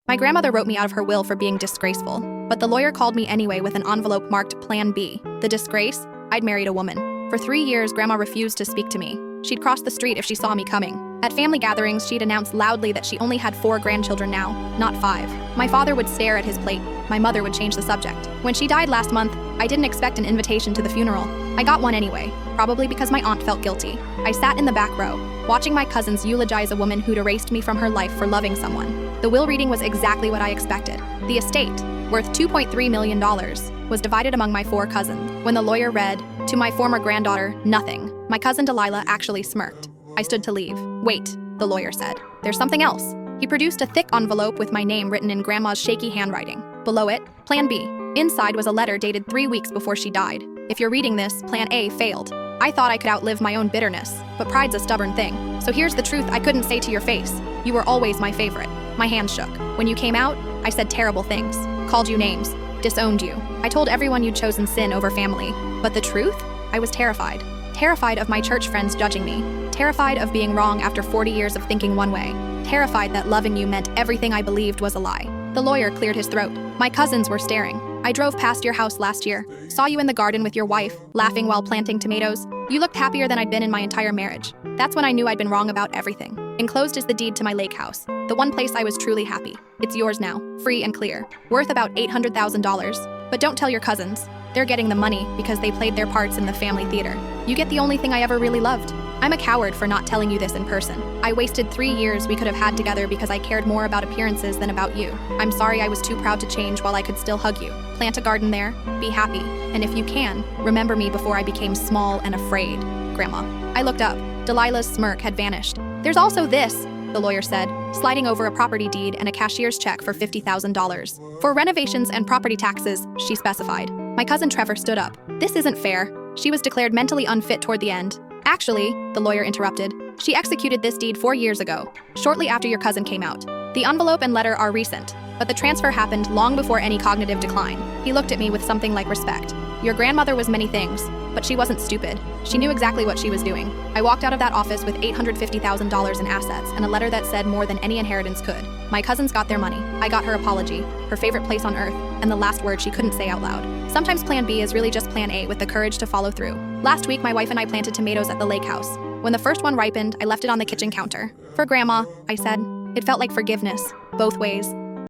My grandmother wrote me out of her will for being disgraceful, but the lawyer called me anyway with an envelope marked Plan B. The disgrace? I'd married a woman. For 3 years, Grandma refused to speak to me. She'd cross the street if she saw me coming. At family gatherings, she'd announce loudly that she only had 4 grandchildren now, not 5. My father would stare at his plate. My mother would change the subject. When she died last month, I didn't expect an invitation to the funeral. I got one anyway, probably because my aunt felt guilty. I sat in the back row, watching my cousins eulogize a woman who'd erased me from her life for loving someone. The will reading was exactly what I expected. The estate, worth $2.3 million, was divided among my 4 cousins. When the lawyer read, "To my former granddaughter, nothing," my cousin Delilah actually smirked. I stood to leave. "Wait," the lawyer said. "There's something else." He produced a thick envelope with my name written in Grandma's shaky handwriting. Below it, Plan B. Inside was a letter dated 3 weeks before she died. If you're reading this, Plan A failed. I thought I could outlive my own bitterness, but pride's a stubborn thing. So here's the truth I couldn't say to your face. You were always my favorite. My hand shook. When you came out, I said terrible things, called you names, disowned you. I told everyone you'd chosen sin over family. But the truth? I was terrified. Terrified of my church friends judging me. Terrified of being wrong after 40 years of thinking one way. Terrified that loving you meant everything I believed was a lie. The lawyer cleared his throat. My cousins were staring. I drove past your house last year. Saw you in the garden with your wife, laughing while planting tomatoes. You looked happier than I'd been in my entire marriage. That's when I knew I'd been wrong about everything. Enclosed is the deed to my lake house, the one place I was truly happy. It's yours now, free and clear, worth about $800,000. But don't tell your cousins. They're getting the money because they played their parts in the family theater. You get the only thing I ever really loved. I'm a coward for not telling you this in person. I wasted 3 years we could have had together because I cared more about appearances than about you. I'm sorry I was too proud to change while I could still hug you. Plant a garden there, be happy, and if you can, remember me before I became small and afraid, Grandma. I looked up. Delilah's smirk had vanished. There's also this, the lawyer said, sliding over a property deed and a cashier's check for $50,000. For renovations and property taxes, she specified. My cousin Trevor stood up. This isn't fair. She was declared mentally unfit toward the end. Actually, the lawyer interrupted, she executed this deed 4 years ago, shortly after your cousin came out. The envelope and letter are recent, but the transfer happened long before any cognitive decline. He looked at me with something like respect. Your grandmother was many things, but she wasn't stupid. She knew exactly what she was doing. I walked out of that office with $850,000 in assets and a letter that said more than any inheritance could. My cousins got their money. I got her apology, her favorite place on earth, and the last word she couldn't say out loud. Sometimes Plan B is really just Plan A with the courage to follow through. Last week, my wife and I planted tomatoes at the lake house. When the first one ripened, I left it on the kitchen counter. For Grandma, I said. It felt like forgiveness, both ways.